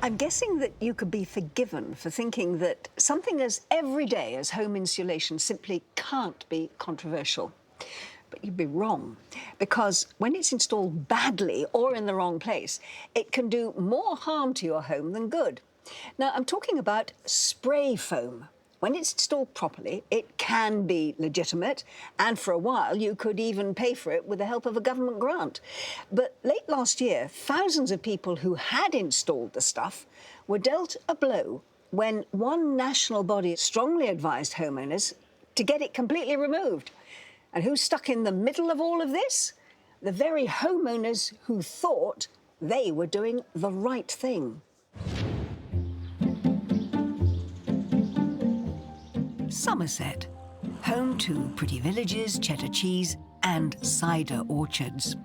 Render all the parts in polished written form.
I'm guessing that you could be forgiven for thinking that something as everyday as home insulation simply can't be controversial. But you'd be wrong, because when it's installed badly or in the wrong place, it can do more harm to your home than good. Now, I'm talking about spray foam. When it's installed properly, it can be legitimate, and for a while you could even pay for it with the help of a government grant. But late last year, thousands of people who had installed the stuff were dealt a blow when one national body strongly advised homeowners to get it completely removed. And who's stuck in the middle of all of this? The very homeowners who thought they were doing the right thing. Somerset, home to pretty villages, cheddar cheese and cider orchards.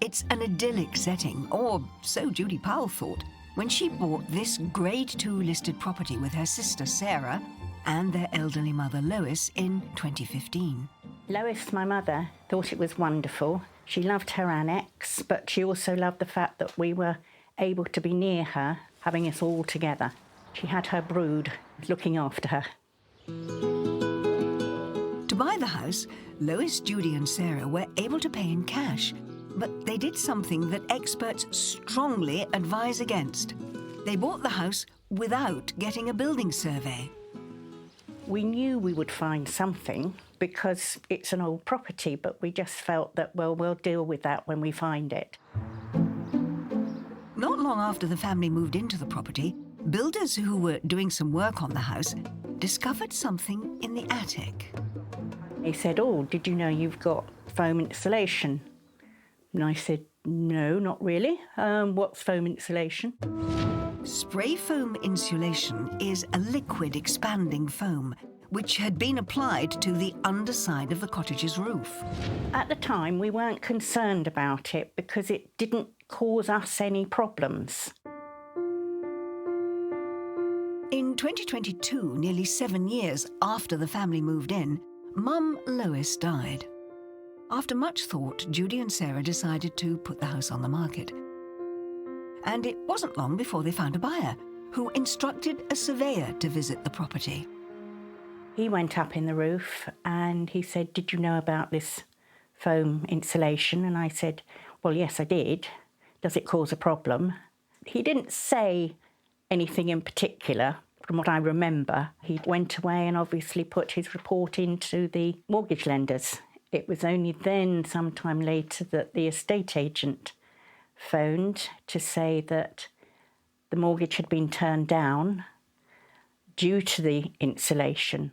It's an idyllic setting, or so Judy Powell thought, when she bought this Grade 2 listed property with her sister Sarah and their elderly mother Lois in 2015. Lois, my mother, thought it was wonderful. She loved her annex, but she also loved the fact that we were able to be near her, having us all together. She had her brood looking after her. To buy the house, Lois, Judy and Sarah were able to pay in cash, but they did something that experts strongly advise against. They bought the house without getting a building survey. We knew we would find something because it's an old property, but we just felt that, well, we'll deal with that when we find it. Not long after the family moved into the property, builders who were doing some work on the house discovered something in the attic. They said, "Oh, did you know you've got foam insulation?" And I said, "No, not really. What's foam insulation?" Spray foam insulation is a liquid expanding foam which had been applied to the underside of the cottage's roof. At the time, we weren't concerned about it because it didn't cause us any problems. In 2022, nearly 7 years after the family moved in, Mum Lois died. After much thought, Judy and Sarah decided to put the house on the market. And it wasn't long before they found a buyer who instructed a surveyor to visit the property. He went up in the roof and he said, "Did you know about this foam insulation?" And I said, "Well, yes, I did. Does it cause a problem?" He didn't say anything in particular. From what I remember, he went away and obviously put his report into the mortgage lenders. It was only then, sometime later, that the estate agent phoned to say that the mortgage had been turned down due to the insulation.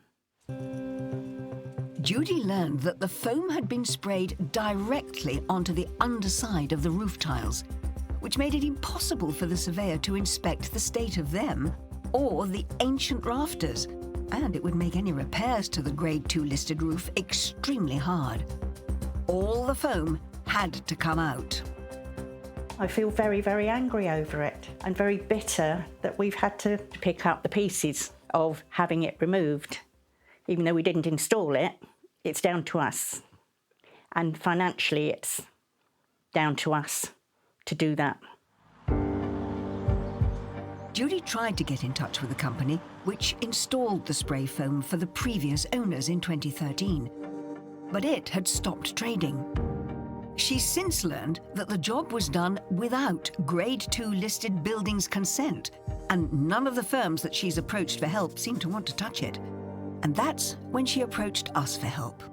Judy learned that the foam had been sprayed directly onto the underside of the roof tiles, which made it impossible for the surveyor to inspect the state of them or the ancient rafters, and it would make any repairs to the Grade 2 listed roof extremely hard. All the foam had to come out. I feel very, very angry over it and very bitter that we've had to pick up the pieces of having it removed. Even though we didn't install it, it's down to us. And financially, it's down to us to do that. Judy tried to get in touch with the company which installed the spray foam for the previous owners in 2013, but it had stopped trading. She's since learned that the job was done without Grade 2 listed buildings consent, and none of the firms that she's approached for help seem to want to touch it. And that's when she approached us for help.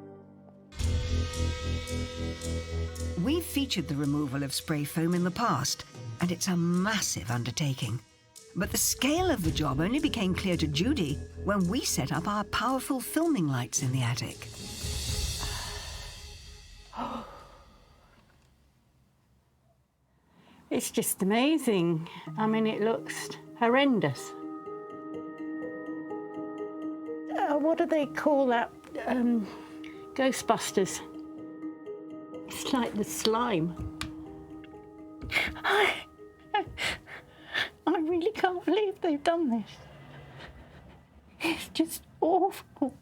We've featured the removal of spray foam in the past, and it's a massive undertaking. But the scale of the job only became clear to Judy when we set up our powerful filming lights in the attic. It's just amazing. I mean, it looks horrendous. What do they call that? Ghostbusters. It's like the slime. I really can't believe they've done this. It's just awful.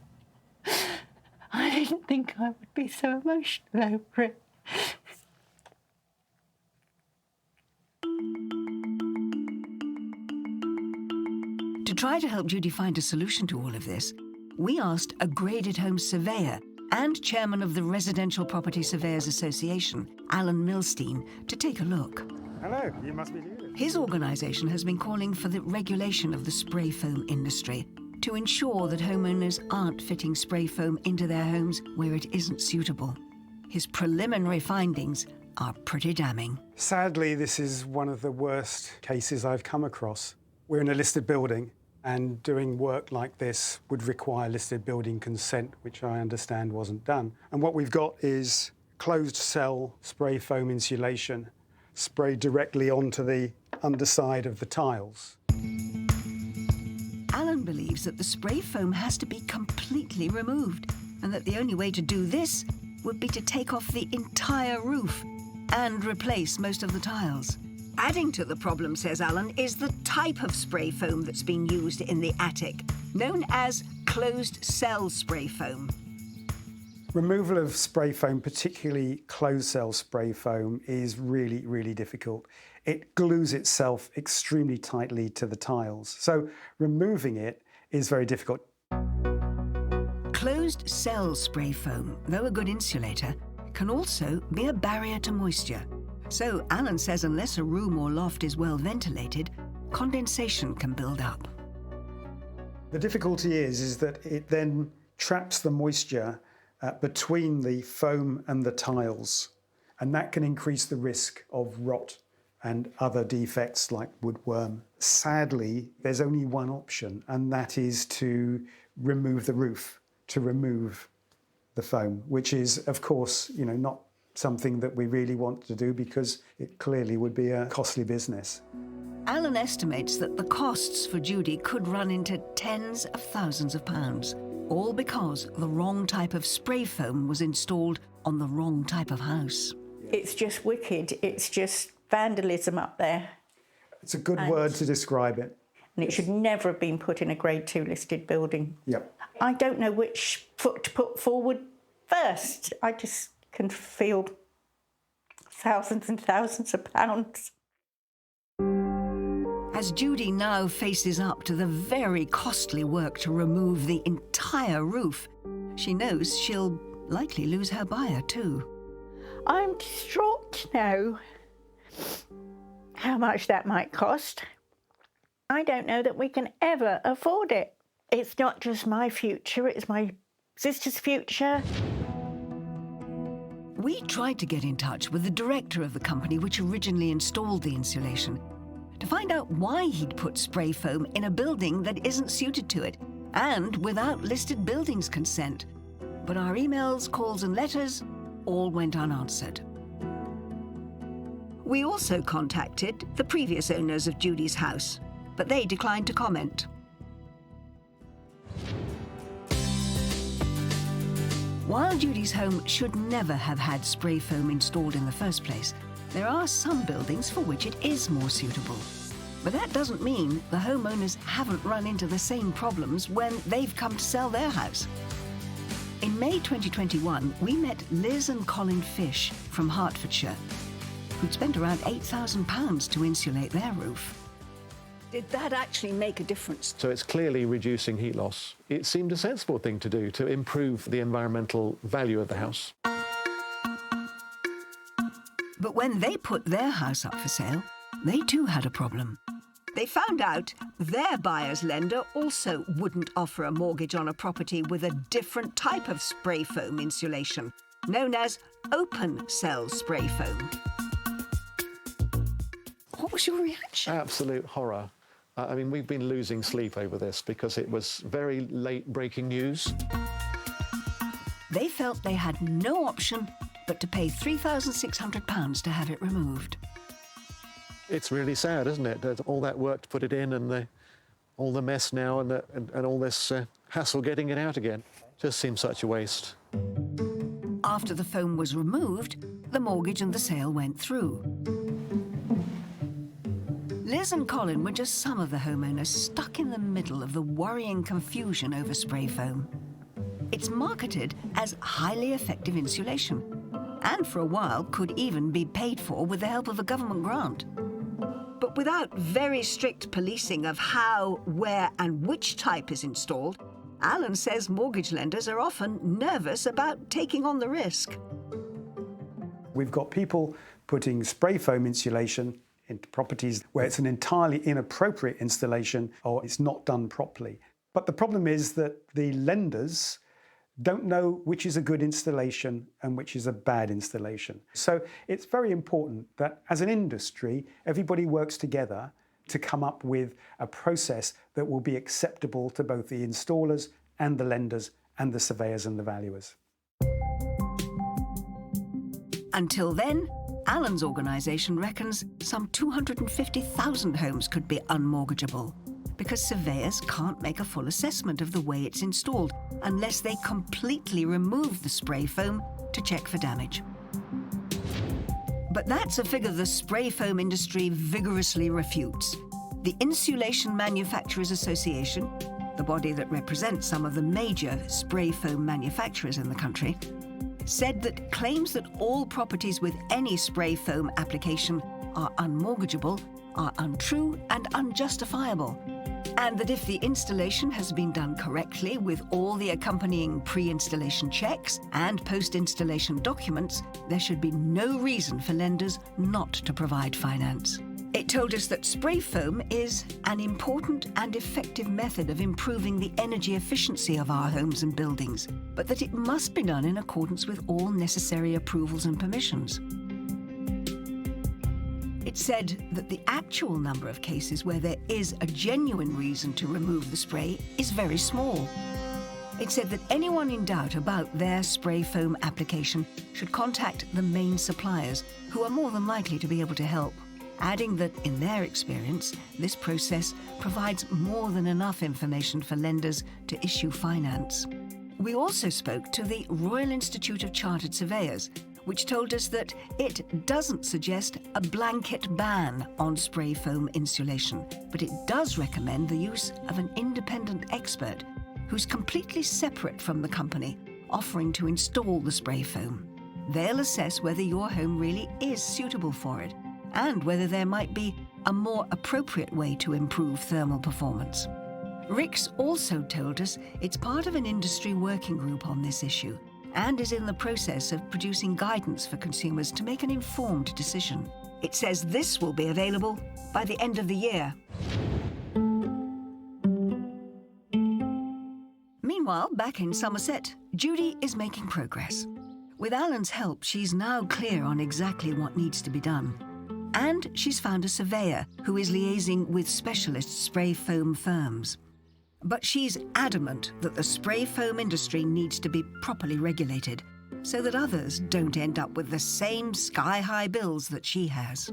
I didn't think I would be so emotional over it. To try to help Judy find a solution to all of this, we asked a graded home surveyor and chairman of the Residential Property Surveyors Association, Alan Milstein, to take a look. Hello, you must be Judy. His organisation has been calling for the regulation of the spray foam industry to ensure that homeowners aren't fitting spray foam into their homes where it isn't suitable. His preliminary findings are pretty damning. Sadly, this is one of the worst cases I've come across. We're in a listed building, and doing work like this would require listed building consent, which I understand wasn't done. And what we've got is closed cell spray foam insulation sprayed directly onto the underside of the tiles. Alan believes that the spray foam has to be completely removed, and that the only way to do this would be to take off the entire roof and replace most of the tiles. Adding to the problem, says Alan, is the type of spray foam that's being used in the attic, known as closed cell spray foam. Removal of spray foam, particularly closed cell spray foam, is really, really difficult. It glues itself extremely tightly to the tiles, so removing it is very difficult. Closed cell spray foam, though a good insulator, can also be a barrier to moisture. So Alan says unless a room or loft is well ventilated, condensation can build up. The difficulty is that it then traps the moisture between the foam and the tiles, and that can increase the risk of rot and other defects like woodworm. Sadly, there's only one option, and that is to remove the roof, to remove the foam, which is, of course, not something that we really want to do because it clearly would be a costly business. Alan estimates that the costs for Judy could run into tens of thousands of pounds, all because the wrong type of spray foam was installed on the wrong type of house. It's just wicked. It's just vandalism up there. It's a good word to describe it. And it should never have been put in a Grade 2 listed building. Yep. I don't know which foot to put forward first. I just can feel thousands and thousands of pounds. As Judy now faces up to the very costly work to remove the entire roof, she knows she'll likely lose her buyer too. I'm distraught now. How much that might cost. I don't know that we can ever afford it. It's not just my future, it's my sister's future. We tried to get in touch with the director of the company which originally installed the insulation to find out why he'd put spray foam in a building that isn't suited to it and without listed buildings consent. But our emails, calls and letters all went unanswered. We also contacted the previous owners of Judy's house, but they declined to comment. While Judy's home should never have had spray foam installed in the first place, there are some buildings for which it is more suitable. But that doesn't mean the homeowners haven't run into the same problems when they've come to sell their house. In May 2021, we met Liz and Colin Fish from Hertfordshire, who'd spent around £8,000 to insulate their roof. Did that actually make a difference? So it's clearly reducing heat loss. It seemed a sensible thing to do to improve the environmental value of the house. But when they put their house up for sale, they too had a problem. They found out their buyer's lender also wouldn't offer a mortgage on a property with a different type of spray foam insulation, known as open cell spray foam. What was your reaction? Absolute horror. I mean, we've been losing sleep over this because it was very late breaking news. They felt they had no option but to pay £3,600 to have it removed. It's really sad, isn't it? That all that work to put it in and all the mess now and all this hassle getting it out again. Just seems such a waste. After the foam was removed, the mortgage and the sale went through. Liz and Colin were just some of the homeowners stuck in the middle of the worrying confusion over spray foam. It's marketed as highly effective insulation, and for a while could even be paid for with the help of a government grant. But without very strict policing of how, where and which type is installed, Alan says mortgage lenders are often nervous about taking on the risk. We've got people putting spray foam insulation into properties where it's an entirely inappropriate installation or it's not done properly. But the problem is that the lenders don't know which is a good installation and which is a bad installation. So it's very important that as an industry, everybody works together to come up with a process that will be acceptable to both the installers and the lenders and the surveyors and the valuers. Until then, Alan's organisation reckons some 250,000 homes could be unmortgageable because surveyors can't make a full assessment of the way it's installed unless they completely remove the spray foam to check for damage. But that's a figure the spray foam industry vigorously refutes. The Insulation Manufacturers Association, the body that represents some of the major spray foam manufacturers in the country, said that claims that all properties with any spray foam application are unmortgageable are untrue and unjustifiable, and that if the installation has been done correctly with all the accompanying pre-installation checks and post-installation documents, there should be no reason for lenders not to provide finance. It told us that spray foam is an important and effective method of improving the energy efficiency of our homes and buildings, but that it must be done in accordance with all necessary approvals and permissions. It said that the actual number of cases where there is a genuine reason to remove the spray is very small. It said that anyone in doubt about their spray foam application should contact the main suppliers, who are more than likely to be able to help, adding that, in their experience, this process provides more than enough information for lenders to issue finance. We also spoke to the Royal Institute of Chartered Surveyors, which told us that it doesn't suggest a blanket ban on spray foam insulation, but it does recommend the use of an independent expert who's completely separate from the company offering to install the spray foam. They'll assess whether your home really is suitable for it and whether there might be a more appropriate way to improve thermal performance. RICS also told us it's part of an industry working group on this issue and is in the process of producing guidance for consumers to make an informed decision. It says this will be available by the end of the year. Meanwhile, back in Somerset, Judy is making progress. With Alan's help, she's now clear on exactly what needs to be done. And she's found a surveyor who is liaising with specialist spray foam firms. But she's adamant that the spray foam industry needs to be properly regulated so that others don't end up with the same sky-high bills that she has.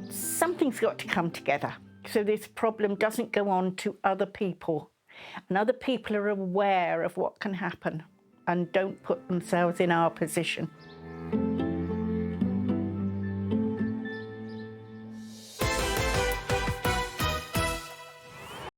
Something's got to come together so this problem doesn't go on to other people, and other people are aware of what can happen and don't put themselves in our position.